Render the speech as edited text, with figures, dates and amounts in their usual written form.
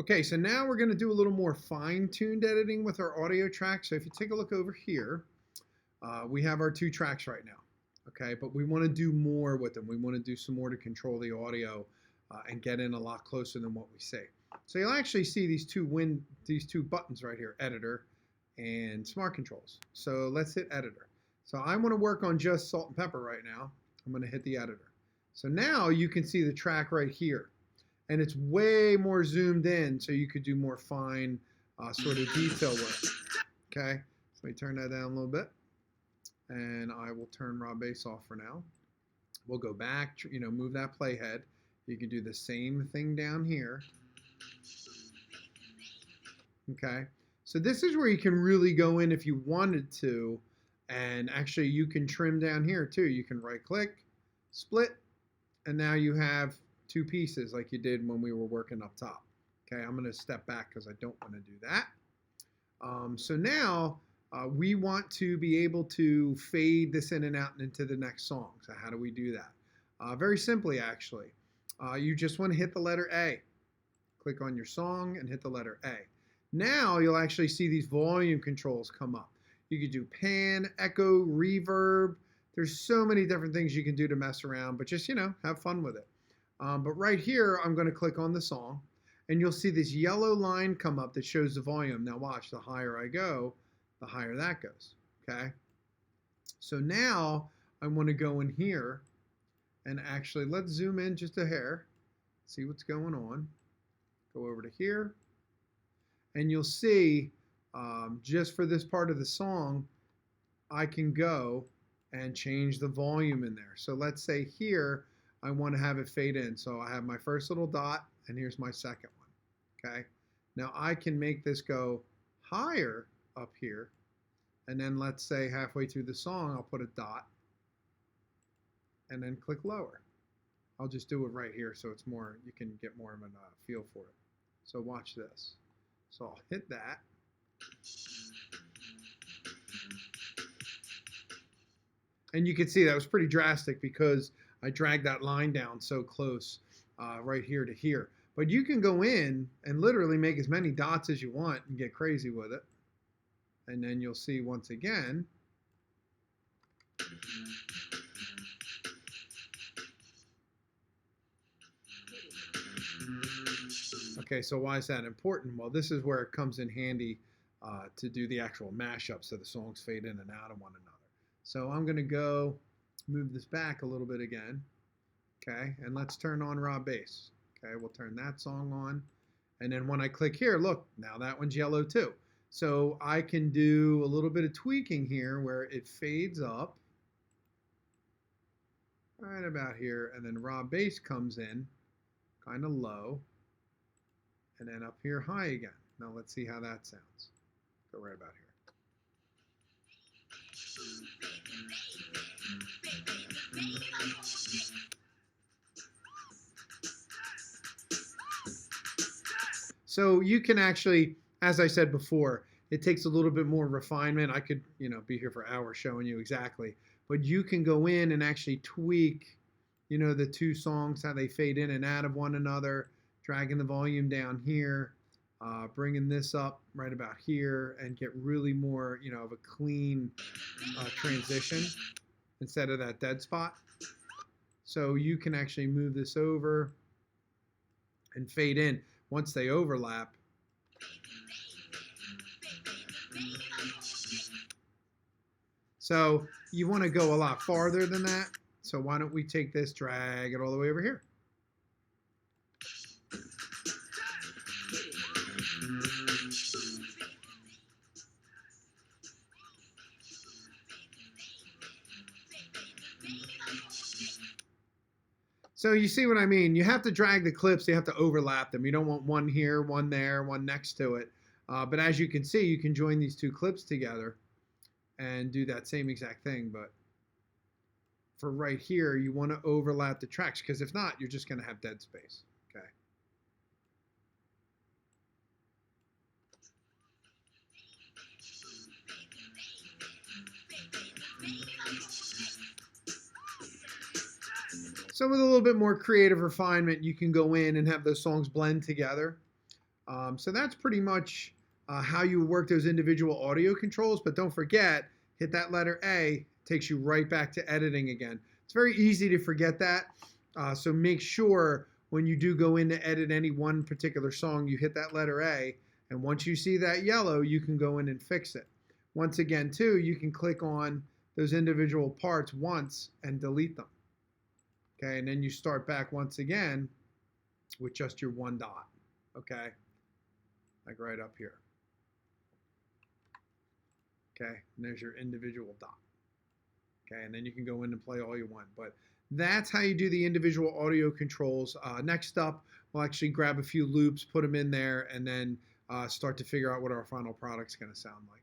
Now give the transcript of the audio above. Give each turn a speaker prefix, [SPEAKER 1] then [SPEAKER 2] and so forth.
[SPEAKER 1] Okay, so now we're going to do a little more fine-tuned editing with our audio tracks. So if you take a look over here, we have our two tracks right now. Okay, but we want to do more with them. We want to do some more to control the audio and get in a lot closer than what we say. So you'll actually see these two buttons right here, Editor and Smart Controls. So let's hit Editor. So I want to work on just Salt and Pepper right now. I'm going to hit the Editor. So now you can see the track right here. And it's way more zoomed in, so you could do more fine sort of detail work. Okay, so let me turn that down a little bit, and I will turn raw bass off for now. We'll go back, move that playhead. You can do the same thing down here. Okay, so this is where you can really go in if you wanted to, and actually you can trim down here too. You can right click, split, and now you have two pieces like you did when we were working up top. Okay, I'm going to step back because I don't want to do that. So now we want to be able to fade this in and out and into the next song. So how do we do that? Very simply, actually. You just want to hit the letter A. Click on your song and hit the letter A. Now you'll actually see these volume controls come up. You can do pan, echo, reverb. There's so many different things you can do to mess around, but just, have fun with it. But right here, I'm going to click on the song, and you'll see this yellow line come up that shows the volume. Now watch, the higher I go, the higher that goes, okay? So now I want to go in here, and actually let's zoom in just a hair, see what's going on. Go over to here, and you'll see just for this part of the song, I can go and change the volume in there. So let's say here, I want to have it fade in. So I have my first little dot, and here's my second one, okay? Now I can make this go higher up here, and then let's say halfway through the song, I'll put a dot, and then click lower. I'll just do it right here so it's more, you can get more of a feel for it. So watch this. So I'll hit that. And you can see that was pretty drastic because I dragged that line down so close right here to here. But you can go in and literally make as many dots as you want and get crazy with it. And then you'll see once again. Okay, so why is that important? Well, this is where it comes in handy to do the actual mashup so the songs fade in and out of one another. So I'm going to go move this back a little bit again. Okay, and let's turn on raw bass. Okay, we'll turn that song on. And then when I click here, look, now that one's yellow too. So I can do a little bit of tweaking here where it fades up right about here, and then raw bass comes in kind of low, and then up here high again. Now let's see how that sounds. Go right about here. So you can actually, as I said before, it takes a little bit more refinement. I could, be here for hours showing you exactly, but you can go in and actually tweak, the two songs, how they fade in and out of one another, dragging the volume down here, bringing this up right about here, and get really more, of a clean transition instead of that dead spot. So you can actually move this over and fade in once they overlap. So you want to go a lot farther than that. So why don't we take this, drag it all the way over here. So you see what I mean? You have to drag the clips, you have to overlap them. You don't want one here, one there, one next to it. But as you can see, you can join these two clips together and do that same exact thing. But for right here, you want to overlap the tracks, because if not, you're just going to have dead space. Okay. So with a little bit more creative refinement, you can go in and have those songs blend together. So that's pretty much how you work those individual audio controls. But don't forget, hit that letter A, takes you right back to editing again. It's very easy to forget that. So make sure when you do go in to edit any one particular song, you hit that letter A. And once you see that yellow, you can go in and fix it. Once again, too, you can click on those individual parts once and delete them. Okay, and then you start back once again with just your one dot. Okay, like right up here. Okay, and there's your individual dot. Okay, and then you can go in and play all you want. But that's how you do the individual audio controls. Next up, we'll actually grab a few loops, put them in there, and then start to figure out what our final product's going to sound like.